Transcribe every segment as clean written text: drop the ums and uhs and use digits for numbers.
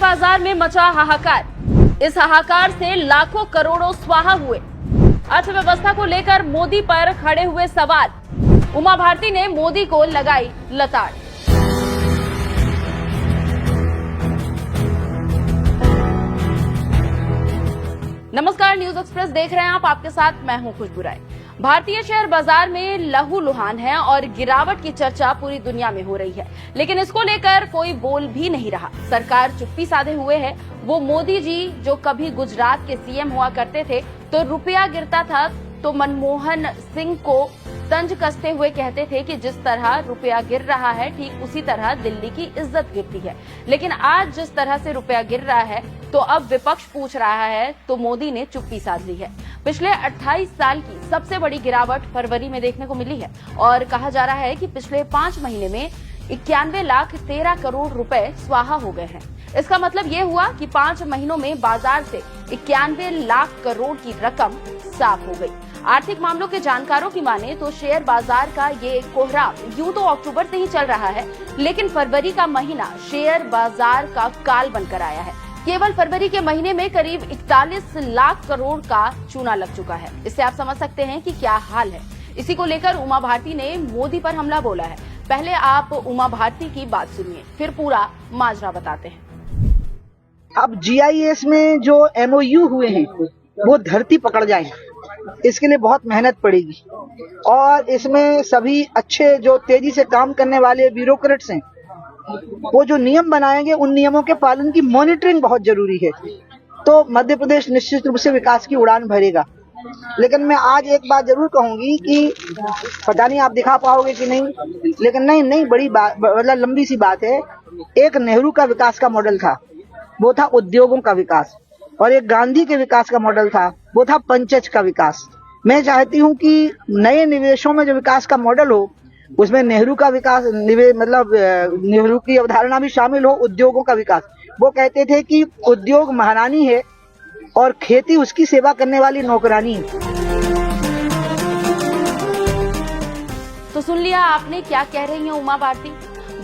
बाजार में मचा हाहाकार। इस हाहाकार से लाखों करोड़ों स्वाहा हुए। अर्थव्यवस्था को लेकर मोदी पर खड़े हुए सवाल। उमा भारती ने मोदी को लगाई लताड़। नमस्कार, न्यूज एक्सप्रेस देख रहे हैं आप। आपके साथ मैं हूं खुशबू राय। भारतीय शेयर बाजार में लहूलुहान है और गिरावट की चर्चा पूरी दुनिया में हो रही है, लेकिन इसको लेकर कोई बोल भी नहीं रहा। सरकार चुप्पी साधे हुए है। वो मोदी जी जो कभी गुजरात के सीएम हुआ करते थे तो रुपया गिरता था तो मनमोहन सिंह को तंज कसते हुए कहते थे कि जिस तरह रुपया गिर रहा है ठीक उसी तरह दिल्ली की इज्जत गिरती है। लेकिन आज जिस तरह से रुपया गिर रहा है तो अब विपक्ष पूछ रहा है तो मोदी ने चुप्पी साध ली है। पिछले 28 साल की सबसे बड़ी गिरावट फरवरी में देखने को मिली है और कहा जा रहा है कि पिछले 5 महीने में 91,13 करोड़ रुपए स्वाहा हो गए हैं। इसका मतलब ये हुआ कि 5 महीनों में बाजार से 91 लाख करोड़ की रकम साफ हो गई। आर्थिक मामलों के जानकारों की माने तो शेयर बाजार का ये कोहराम यूं तो अक्टूबर से ही चल रहा है, लेकिन फरवरी का महीना शेयर बाजार का काल बनकर आया है। केवल फरवरी के महीने में करीब 41 लाख करोड़ का चूना लग चुका है। इससे आप समझ सकते हैं कि क्या हाल है। इसी को लेकर उमा भारती ने मोदी पर हमला बोला है। पहले आप उमा भारती की बात सुनिए, फिर पूरा माजरा बताते हैं। अब GIS में जो MOU हुए हैं वो धरती पकड़ जाए, इसके लिए बहुत मेहनत पड़ेगी और इसमें सभी अच्छे जो तेजी से काम करने वाले ब्यूरोक्रेट्स हैं वो जो नियम बनाएंगे उन नियमों के पालन की मॉनिटरिंग बहुत जरूरी है। तो मध्य प्रदेश निश्चित रूप से विकास की उड़ान भरेगा। लेकिन मैं आज एक बात जरूर कहूंगी कि पता नहीं आप दिखा पाओगे कि नहीं, लेकिन नहीं बड़ी बात, मतलब लंबी सी बात है। एक नेहरू का विकास का मॉडल था, वो था उद्योगों का विकास, और एक गांधी के विकास का मॉडल था, वो था पंचज का विकास। मैं चाहती हूँ कि नए निवेशों में जो विकास का मॉडल हो उसमें नेहरू का विकास मतलब नेहरू की अवधारणा भी शामिल हो, उद्योगों का विकास। वो कहते थे कि उद्योग महारानी है और खेती उसकी सेवा करने वाली नौकरानी है। तो सुन लिया आपने क्या कह रही हैं उमा भारती।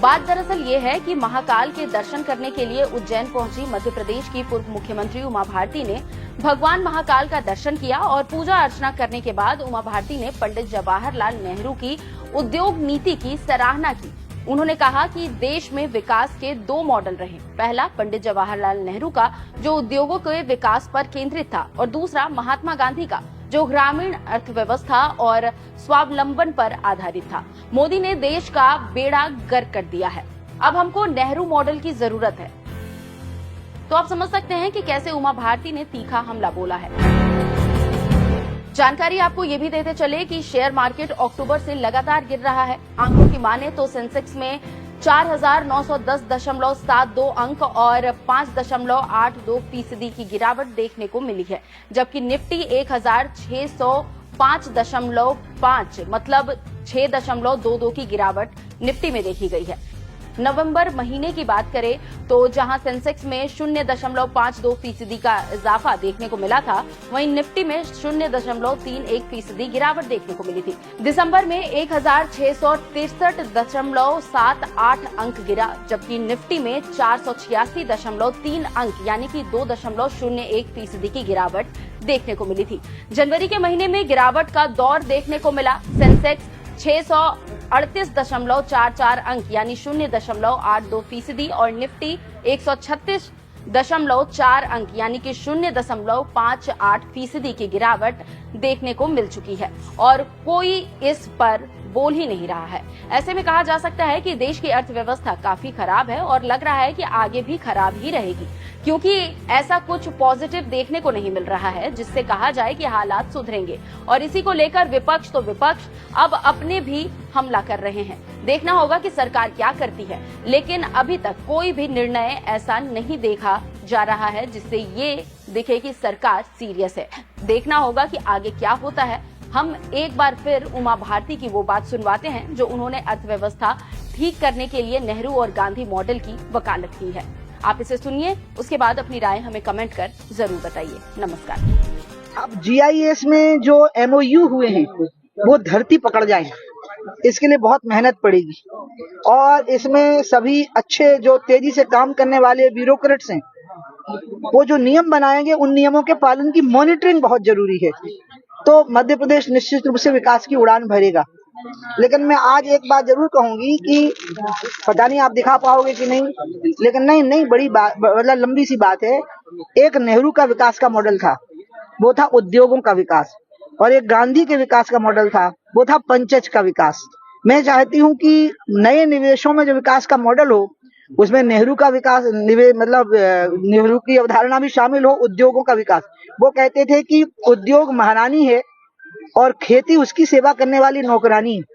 बात दरअसल ये है कि महाकाल के दर्शन करने के लिए उज्जैन पहुंची मध्य प्रदेश की पूर्व मुख्यमंत्री उमा भारती ने भगवान महाकाल का दर्शन किया और पूजा अर्चना करने के बाद उमा भारती ने पंडित जवाहरलाल नेहरू की उद्योग नीति की सराहना की। उन्होंने कहा कि देश में विकास के 2 मॉडल रहे। पहला पंडित जवाहरलाल नेहरू का जो उद्योगों के विकास पर केंद्रित था और दूसरा महात्मा गांधी का जो ग्रामीण अर्थव्यवस्था और स्वावलंबन पर आधारित था। मोदी ने देश का बेड़ा गर्क कर दिया है। अब हमको नेहरू मॉडल की जरूरत है। तो आप समझ सकते हैं कि कैसे उमा भारती ने तीखा हमला बोला है। जानकारी आपको ये भी देते चले कि शेयर मार्केट अक्टूबर से लगातार गिर रहा है। आंकड़ों की माने तो सेंसेक्स में 4,910.72 अंक और 5.82% की गिरावट देखने को मिली है, जबकि निफ्टी 1,605.5 मतलब 6.22 की गिरावट निफ्टी में देखी गई है। नवंबर महीने की बात करें तो जहां सेंसेक्स में 0.52% का इजाफा देखने को मिला था, वहीं निफ्टी में 0.31% गिरावट देखने को मिली थी। दिसंबर में 1,663.78 अंक गिरा, जबकि निफ्टी में 486.3 अंक यानी कि 2.01% की गिरावट देखने को मिली थी। जनवरी के महीने में गिरावट का दौर देखने को मिला। सेंसेक्स 638.44 अंक यानी 0.82% और निफ्टी 136.4 अंक यानी कि 0.58% की गिरावट देखने को मिल चुकी है और कोई इस पर बोल ही नहीं रहा है। ऐसे में कहा जा सकता है कि देश की अर्थव्यवस्था काफी खराब है और लग रहा है कि आगे भी खराब ही रहेगी, क्योंकि ऐसा कुछ पॉजिटिव देखने को नहीं मिल रहा है जिससे कहा जाए कि हालात सुधरेंगे। और इसी को लेकर विपक्ष अब अपने भी हमला कर रहे हैं। देखना होगा कि सरकार क्या करती है, लेकिन अभी तक कोई भी निर्णय ऐसा नहीं देखा जा रहा है जिससे ये दिखे कि सरकार सीरियस है। देखना होगा कि आगे क्या होता है। हम एक बार फिर उमा भारती की वो बात सुनवाते हैं जो उन्होंने अर्थव्यवस्था ठीक करने के लिए नेहरू और गांधी मॉडल की वकालत की है। आप इसे सुनिए, उसके बाद अपनी राय हमें कमेंट कर जरूर बताइए। नमस्कार। अब GIS में जो MOU हुए हैं वो धरती पकड़ जाए, इसके लिए बहुत मेहनत पड़ेगी और इसमें सभी अच्छे जो तेजी से काम करने वाले ब्यूरोक्रेट्स हैं, वो जो नियम बनाएंगे उन नियमों के पालन की मॉनिटरिंग बहुत जरूरी है। तो मध्य प्रदेश निश्चित रूप से विकास की उड़ान भरेगा। लेकिन मैं आज एक बात जरूर कहूंगी कि पता नहीं आप दिखा पाओगे कि नहीं, लेकिन नहीं बड़ी बात, मतलब लंबी सी बात है। एक नेहरू का विकास का मॉडल था, वो था उद्योगों का विकास, और एक गांधी के विकास का मॉडल था, वो था पंचज का विकास। मैं चाहती हूँ कि नए निवेशों में जो विकास का मॉडल हो, उसमें नेहरू का विकास मतलब नेहरू की अवधारणा भी शामिल हो, उद्योगों का विकास। वो कहते थे कि उद्योग महारानी है और खेती उसकी सेवा करने वाली नौकरानी है।